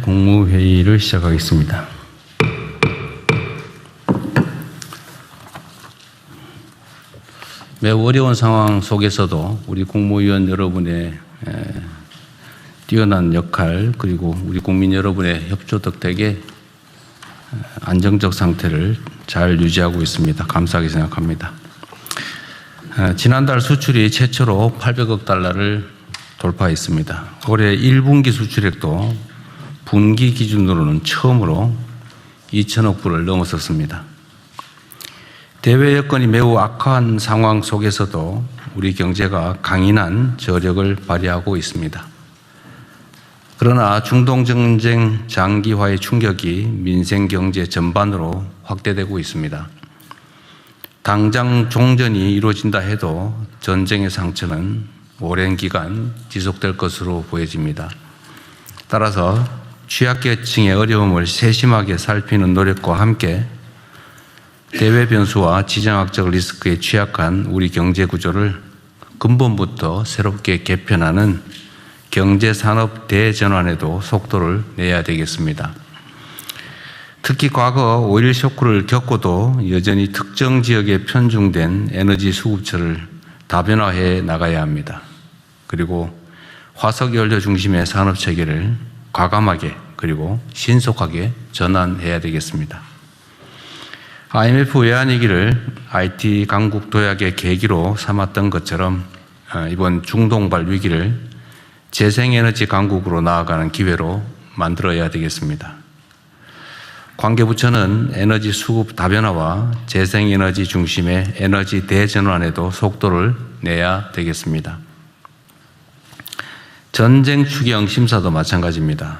국무회의를 시작하겠습니다. 매우 어려운 상황 속에서도 우리 국무위원 여러분의 뛰어난 역할, 그리고 우리 국민 여러분의 협조 덕택에 안정적 상태를 잘 유지하고 있습니다. 감사하게 생각합니다. 지난달 수출이 최초로 800억 달러를 돌파했습니다. 올해 1분기 수출액도 분기 기준으로는 처음으로 2천억 불을 넘어섰습니다. 대외 여건이 매우 악화한 상황 속에서도 우리 경제가 강인한 저력을 발휘하고 있습니다. 그러나 중동 전쟁 장기화의 충격이 민생 경제 전반으로 확대되고 있습니다. 당장 종전이 이루어진다 해도 전쟁의 상처는 오랜 기간 지속될 것으로 보여집니다. 따라서 취약계층의 어려움을 세심하게 살피는 노력과 함께 대외 변수와 지정학적 리스크에 취약한 우리 경제 구조를 근본부터 새롭게 개편하는 경제산업 대전환에도 속도를 내야 되겠습니다. 특히 과거 오일 쇼크를 겪고도 여전히 특정 지역에 편중된 에너지 수급처를 다변화해 나가야 합니다. 그리고 화석연료 중심의 산업체계를 과감하게 그리고 신속하게 전환해야 되겠습니다. IMF 외환위기를 IT 강국 도약의 계기로 삼았던 것처럼 이번 중동발 위기를 재생에너지 강국으로 나아가는 기회로 만들어야 되겠습니다. 관계부처는 에너지 수급 다변화와 재생에너지 중심의 에너지 대전환에도 속도를 내야 되겠습니다. 전쟁 추경 심사도 마찬가지입니다.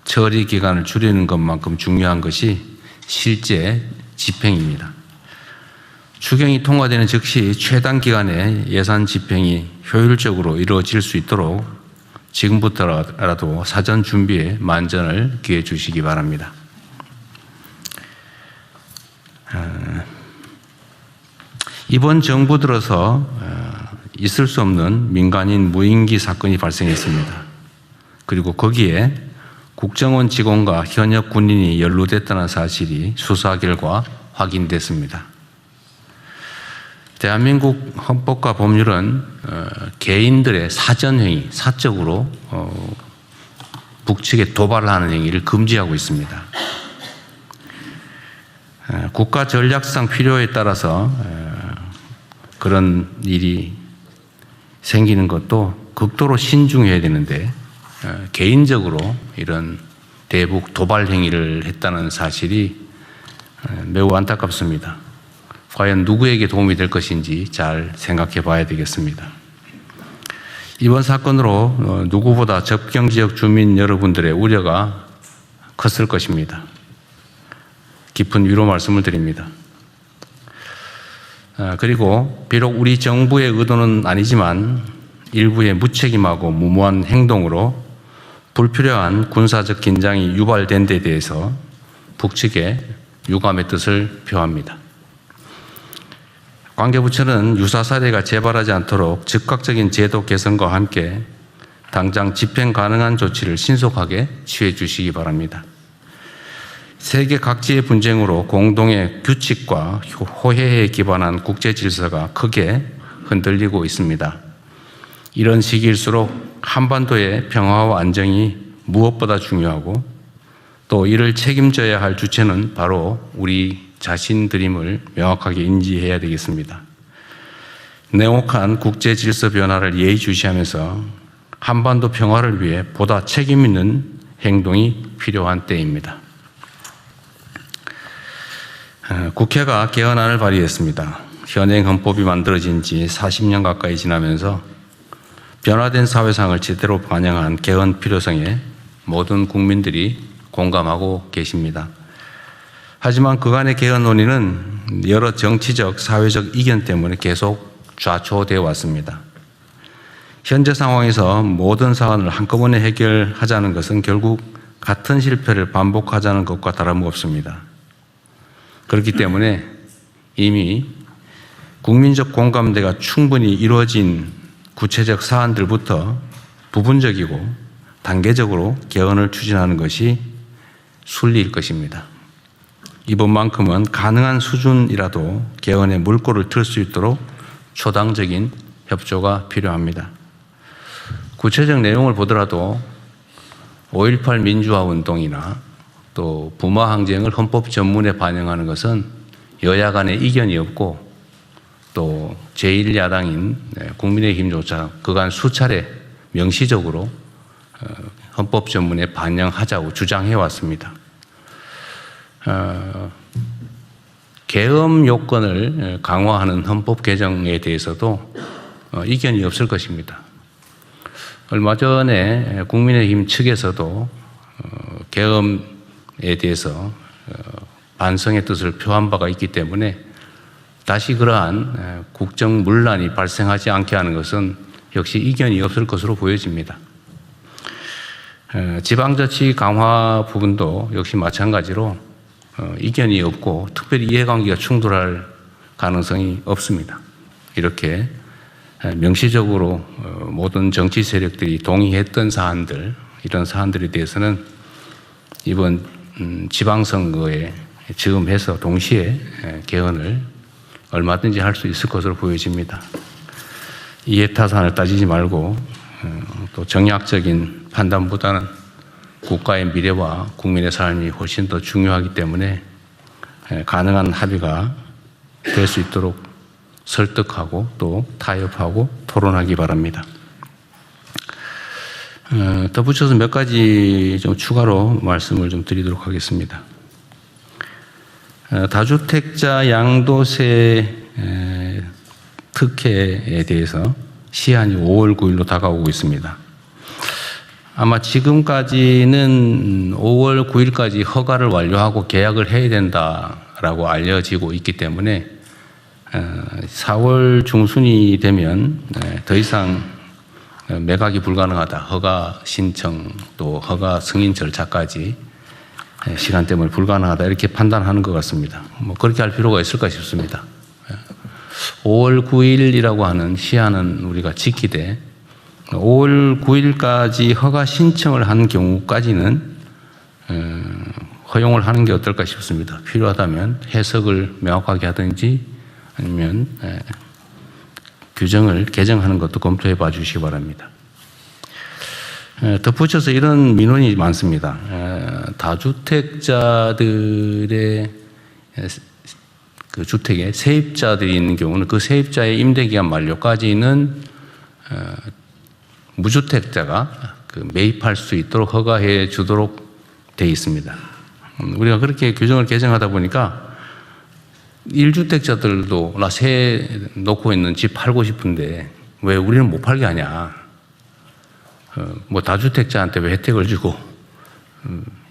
처리 기간을 줄이는 것만큼 중요한 것이 실제 집행입니다. 추경이 통과되는 즉시 최단 기간에 예산 집행이 효율적으로 이루어질 수 있도록 지금부터라도 사전 준비에 만전을 기해 주시기 바랍니다. 이번 정부 들어서 있을 수 없는 민간인 무인기 사건이 발생했습니다. 그리고 거기에 국정원 직원과 현역 군인이 연루됐다는 사실이 수사 결과 확인됐습니다. 대한민국 헌법과 법률은 개인들의 사전행위, 사적으로 북측에 도발하는 행위를 금지하고 있습니다. 국가 전략상 필요에 따라서 그런 일이 생기는 것도 극도로 신중해야 되는데 개인적으로 이런 대북 도발 행위를 했다는 사실이 매우 안타깝습니다. 과연 누구에게 도움이 될 것인지 잘 생각해 봐야 되겠습니다. 이번 사건으로 누구보다 접경지역 주민 여러분들의 우려가 컸을 것입니다. 깊은 위로 말씀을 드립니다. 그리고 비록 우리 정부의 의도는 아니지만 일부의 무책임하고 무모한 행동으로 불필요한 군사적 긴장이 유발된 데 대해서 북측에 유감의 뜻을 표합니다. 관계부처는 유사 사례가 재발하지 않도록 즉각적인 제도 개선과 함께 당장 집행 가능한 조치를 신속하게 취해 주시기 바랍니다. 세계 각지의 분쟁으로 공동의 규칙과 호혜에 기반한 국제 질서가 크게 흔들리고 있습니다. 이런 시기일수록 한반도의 평화와 안정이 무엇보다 중요하고 또 이를 책임져야 할 주체는 바로 우리 자신들임을 명확하게 인지해야 되겠습니다. 냉혹한 국제 질서 변화를 예의주시하면서 한반도 평화를 위해 보다 책임 있는 행동이 필요한 때입니다. 국회가 개헌안을 발의했습니다. 현행 헌법이 만들어진 지 40년 가까이 지나면서 변화된 사회상을 제대로 반영한 개헌 필요성에 모든 국민들이 공감하고 계십니다. 하지만 그간의 개헌 논의는 여러 정치적, 사회적 이견 때문에 계속 좌초되어 왔습니다. 현재 상황에서 모든 사안을 한꺼번에 해결하자는 것은 결국 같은 실패를 반복하자는 것과 다름없습니다. 그렇기 때문에 이미 국민적 공감대가 충분히 이루어진 구체적 사안들부터 부분적이고 단계적으로 개헌을 추진하는 것이 순리일 것입니다. 이번만큼은 가능한 수준이라도 개헌에 물꼬를 틀 수 있도록 초당적인 협조가 필요합니다. 구체적 내용을 보더라도 5.18 민주화 운동이나 또 부마 항쟁을 헌법 전문에 반영하는 것은 여야 간에 이견이 없고 또 제1야당인 국민의힘조차 그간 수차례 명시적으로 헌법 전문에 반영하자고 주장해 왔습니다. 계엄 요건을 강화하는 헌법 개정에 대해서도 이견이 없을 것입니다. 얼마 전에 국민의힘 측에서도 계엄에 대해서 반성의 뜻을 표한 바가 있기 때문에 다시 그러한 국정 문란이 발생하지 않게 하는 것은 역시 이견이 없을 것으로 보여집니다. 지방자치 강화 부분도 역시 마찬가지로 이견이 없고 특별히 이해관계가 충돌할 가능성이 없습니다. 이렇게 명시적으로 모든 정치 세력들이 동의했던 사안들, 이런 사안들에 대해서는 이번 지방선거에 즈음해서 동시에 개헌을 얼마든지 할 수 있을 것으로 보여집니다. 이해타산을 따지지 말고 또 정략적인 판단보다는 국가의 미래와 국민의 삶이 훨씬 더 중요하기 때문에 가능한 합의가 될 수 있도록 설득하고 또 타협하고 토론하기 바랍니다. 덧붙여서 몇 가지 좀 추가로 말씀을 좀 드리도록 하겠습니다. 다주택자 양도세 특혜에 대해서 시한이 5월 9일로 다가오고 있습니다. 아마 지금까지는 5월 9일까지 허가를 완료하고 계약을 해야 된다라고 알려지고 있기 때문에 4월 중순이 되면 더 이상 매각이 불가능하다. 허가 신청 또 허가 승인 절차까지 시간 때문에 불가능하다. 이렇게 판단하는 것 같습니다. 뭐 그렇게 할 필요가 있을까 싶습니다. 5월 9일이라고 하는 시한은 우리가 지키되 5월 9일까지 허가 신청을 한 경우까지는 허용을 하는 게 어떨까 싶습니다. 필요하다면 해석을 명확하게 하든지 아니면 규정을 개정하는 것도 검토해 봐 주시기 바랍니다. 덧붙여서 이런 민원이 많습니다. 다주택자들의 그 주택에 세입자들이 있는 경우는 그 세입자의 임대기간 만료까지는 무주택자가 그 매입할 수 있도록 허가해 주도록 되어 있습니다. 우리가 그렇게 규정을 개정하다 보니까 1주택자들도 나 새 놓고 있는 집 팔고 싶은데 왜 우리는 못 팔게 하냐. 뭐 다주택자한테 왜 혜택을 주고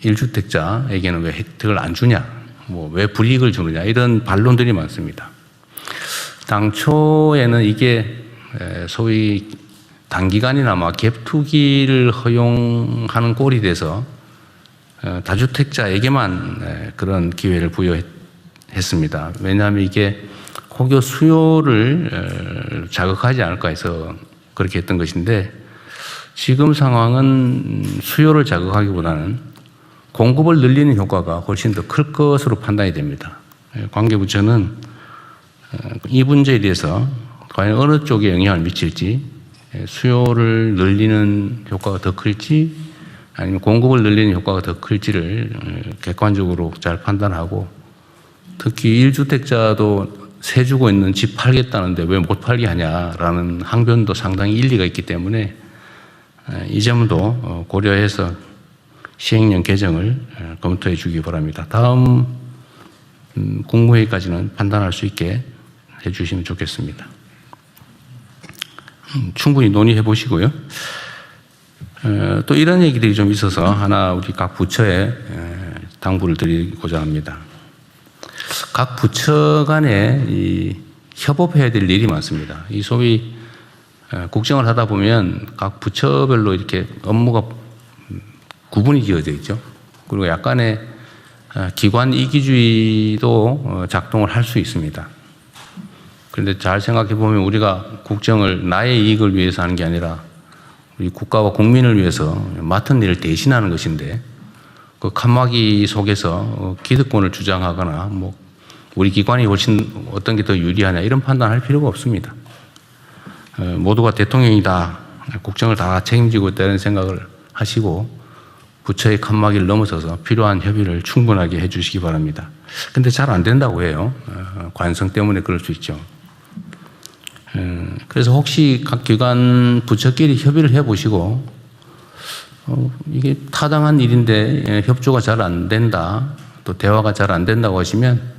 1주택자에게는 왜 혜택을 안 주냐. 뭐 왜 불이익을 주느냐. 이런 반론들이 많습니다. 당초에는 이게 소위 단기간이나마 갭투기를 허용하는 꼴이 돼서 다주택자에게만 그런 기회를 부여했습니다. 왜냐하면 이게 혹여 수요를 자극하지 않을까 해서 그렇게 했던 것인데 지금 상황은 수요를 자극하기보다는 공급을 늘리는 효과가 훨씬 더 클 것으로 판단이 됩니다. 관계부처는 이 문제에 대해서 과연 어느 쪽에 영향을 미칠지 수요를 늘리는 효과가 더 클지 아니면 공급을 늘리는 효과가 더 클지를 객관적으로 잘 판단하고 특히 1주택자도 세 주고 있는 집 팔겠다는데 왜 못 팔게 하냐라는 항변도 상당히 일리가 있기 때문에 이 점도 고려해서 시행령 개정을 검토해 주기 바랍니다. 다음 국무회의까지는 판단할 수 있게 해 주시면 좋겠습니다. 충분히 논의해 보시고요. 또 이런 얘기들이 좀 있어서 하나 우리 각 부처에 당부를 드리고자 합니다. 각 부처 간에 이 협업해야 될 일이 많습니다. 이 소위 국정을 하다 보면 각 부처별로 이렇게 업무가 구분이 지어져 있죠. 그리고 약간의 기관 이기주의도 작동을 할 수 있습니다. 그런데 잘 생각해 보면 우리가 국정을 나의 이익을 위해서 하는 게 아니라 우리 국가와 국민을 위해서 맡은 일을 대신하는 것인데 그 칸막이 속에서 기득권을 주장하거나 뭐 우리 기관이 훨씬 어떤 게 더 유리하냐 이런 판단할 필요가 없습니다. 모두가 대통령이다, 국정을 다 책임지고 있다는 생각을 하시고 부처의 칸막이를 넘어서서 필요한 협의를 충분하게 해 주시기 바랍니다. 근데 잘 안 된다고 해요. 관성 때문에 그럴 수 있죠. 그래서 혹시 각 기관 부처끼리 협의를 해 보시고 이게 타당한 일인데 협조가 잘 안 된다, 또 대화가 잘 안 된다고 하시면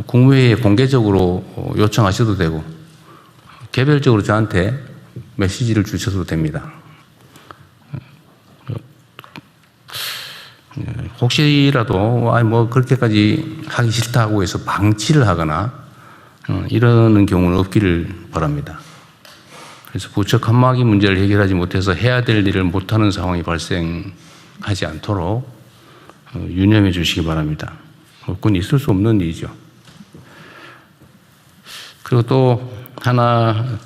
국무회의에 공개적으로 요청하셔도 되고 개별적으로 저한테 메시지를 주셔도 됩니다. 혹시라도 뭐 그렇게까지 하기 싫다고 해서 방치를 하거나 이러는 경우는 없기를 바랍니다. 그래서 부처 칸막이 문제를 해결하지 못해서 해야 될 일을 못하는 상황이 발생하지 않도록 유념해 주시기 바랍니다. 그건 있을 수 없는 일이죠. 그리고 또 하나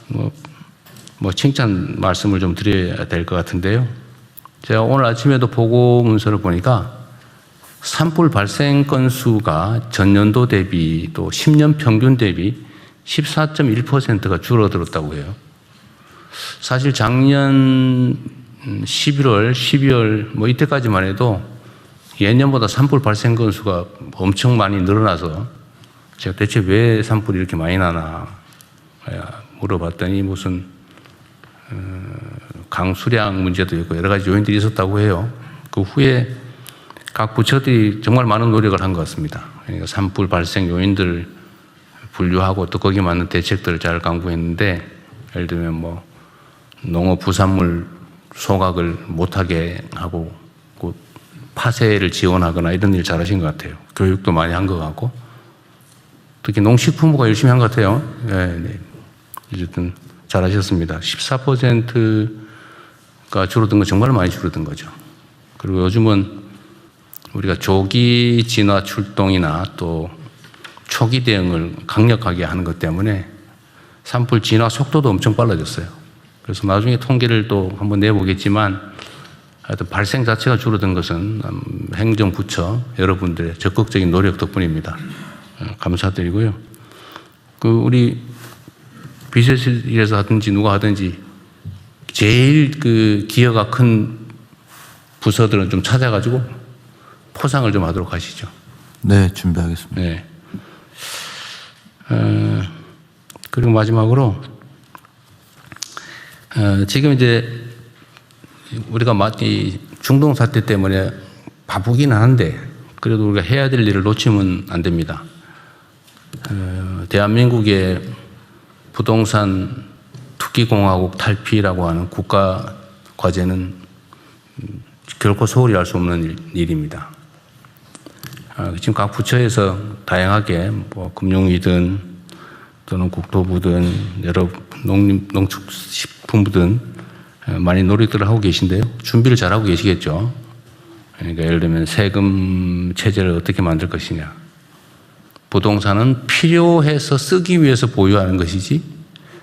뭐 칭찬 말씀을 좀 드려야 될 것 같은데요. 제가 오늘 아침에도 보고 문서를 보니까 산불 발생 건수가 전년도 대비 또 10년 평균 대비 14.1%가 줄어들었다고 해요. 사실 작년 11월, 12월 뭐 이때까지만 해도 예년보다 산불 발생 건수가 엄청 많이 늘어나서 제가 대체 왜 산불이 이렇게 많이 나나 물어봤더니 무슨 강수량 문제도 있고 여러 가지 요인들이 있었다고 해요. 그 후에 각 부처들이 정말 많은 노력을 한 것 같습니다. 그러니까 산불 발생 요인들을 분류하고 또 거기에 맞는 대책들을 잘 강구했는데 예를 들면 뭐 농업 부산물 소각을 못하게 하고 파쇄를 지원하거나 이런 일 잘하신 것 같아요. 교육도 많이 한 것 같고 특히 농식품부가 열심히 한 것 같아요. 네. 어쨌든 잘하셨습니다. 14%가 줄어든 건 정말 많이 줄어든 거죠. 그리고 요즘은 우리가 조기 진화 출동이나 또 초기 대응을 강력하게 하는 것 때문에 산불 진화 속도도 엄청 빨라졌어요. 그래서 나중에 통계를 또 한번 내보겠지만 하여튼 발생 자체가 줄어든 것은 행정부처 여러분들의 적극적인 노력 덕분입니다. 감사드리고요. 우리 비서실에서 하든지 누가 하든지 제일 기여가 큰 부서들은 좀 찾아가지고 포상을 좀 하도록 하시죠. 네, 준비하겠습니다. 네. 그리고 마지막으로 지금 이제 우리가 이 중동 사태 때문에 바쁘기는 한데 그래도 우리가 해야 될 일을 놓치면 안 됩니다. 대한민국의 부동산 투기공화국 탈피라고 하는 국가 과제는 결코 소홀히 할 수 없는 일입니다. 지금 각 부처에서 다양하게 뭐 금융위든 또는 국토부든 여러 농축식품부든 많이 노력들을 하고 계신데요. 준비를 잘하고 계시겠죠. 그러니까 예를 들면 세금 체제를 어떻게 만들 것이냐. 부동산은 필요해서 쓰기 위해서 보유하는 것이지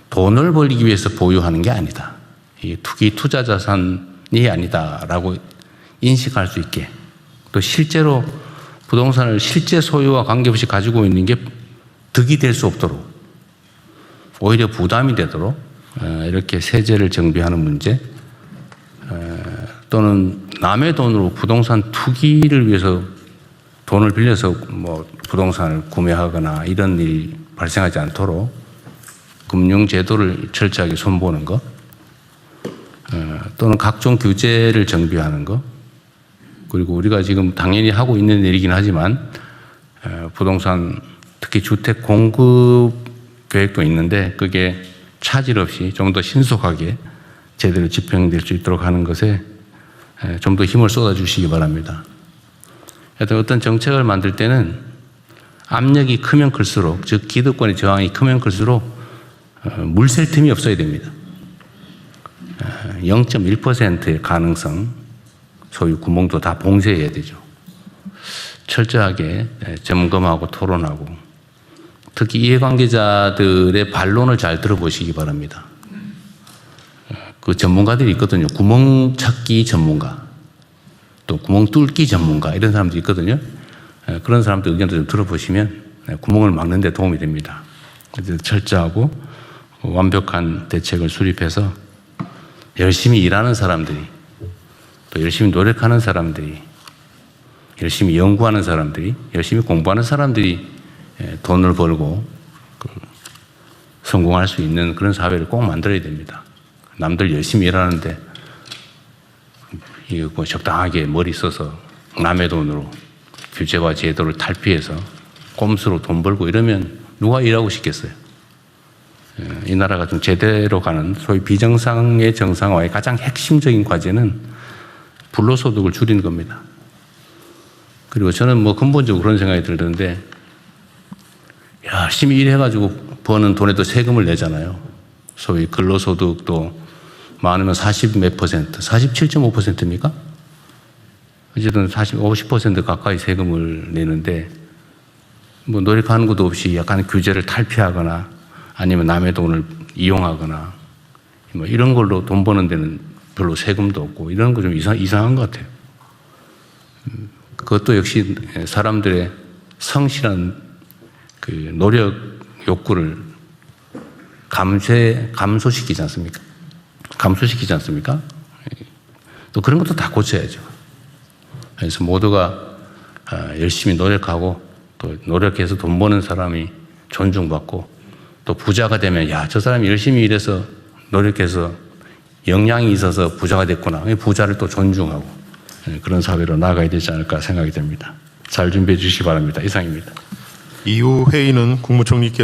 돈을 벌기 위해서 보유하는 게 아니다. 이게 투기 투자 자산이 아니다라고 인식할 수 있게 또 실제로 부동산을 실제 소유와 관계없이 가지고 있는 게 득이 될 수 없도록 오히려 부담이 되도록 이렇게 세제를 정비하는 문제 또는 남의 돈으로 부동산 투기를 위해서 돈을 빌려서 뭐 부동산을 구매하거나 이런 일이 발생하지 않도록 금융제도를 철저하게 손보는 것 또는 각종 규제를 정비하는 것 그리고 우리가 지금 당연히 하고 있는 일이긴 하지만 부동산 특히 주택 공급 계획도 있는데 그게 차질 없이 좀 더 신속하게 제대로 집행될 수 있도록 하는 것에 좀 더 힘을 쏟아주시기 바랍니다. 하여튼 어떤 정책을 만들 때는 압력이 크면 클수록 즉 기득권의 저항이 크면 클수록 물샐 틈이 없어야 됩니다. 0.1%의 가능성 소유 구멍도 다 봉쇄해야 되죠. 철저하게 점검하고 토론하고 특히 이해관계자들의 반론을 잘 들어보시기 바랍니다. 그 전문가들이 있거든요. 구멍 찾기 전문가, 또 구멍 뚫기 전문가 이런 사람들이 있거든요. 그런 사람들 의견도 좀 들어보시면 구멍을 막는 데 도움이 됩니다. 그래서 철저하고 완벽한 대책을 수립해서 열심히 일하는 사람들이, 또 열심히 노력하는 사람들이, 열심히 연구하는 사람들이, 열심히 공부하는 사람들이 돈을 벌고 성공할 수 있는 그런 사회를 꼭 만들어야 됩니다. 남들 열심히 일하는데 이거 뭐 적당하게 머리 써서 남의 돈으로 규제와 제도를 탈피해서 꼼수로 돈 벌고 이러면 누가 일하고 싶겠어요? 이 나라가 좀 제대로 가는 소위 비정상의 정상화의 가장 핵심적인 과제는 불로소득을 줄이는 겁니다. 그리고 저는 뭐 근본적으로 그런 생각이 들던데, 열심히 일해가지고 버는 돈에도 세금을 내잖아요. 소위 근로소득도 많으면 40 몇 퍼센트, 47.5%입니까? 어쨌든 50% 가까이 세금을 내는데, 뭐 노력하는 것도 없이 약간 규제를 탈피하거나 아니면 남의 돈을 이용하거나 뭐 이런 걸로 돈 버는 데는 별로 세금도 없고 이런 거 좀 이상한 것 같아요. 그것도 역시 사람들의 성실한 그 노력 욕구를 감소시키지 않습니까? 감소시키지 않습니까? 또 그런 것도 다 고쳐야죠. 그래서 모두가 열심히 노력하고 또 노력해서 돈 버는 사람이 존중받고, 또 부자가 되면 야, 저 사람이 열심히 일해서 노력해서 역량이 있어서 부자가 됐구나. 부자를 또 존중하고 그런 사회로 나아가야 되지 않을까 생각이 됩니다. 잘 준비해 주시기 바랍니다. 이상입니다. 이후 회의는 국무총리께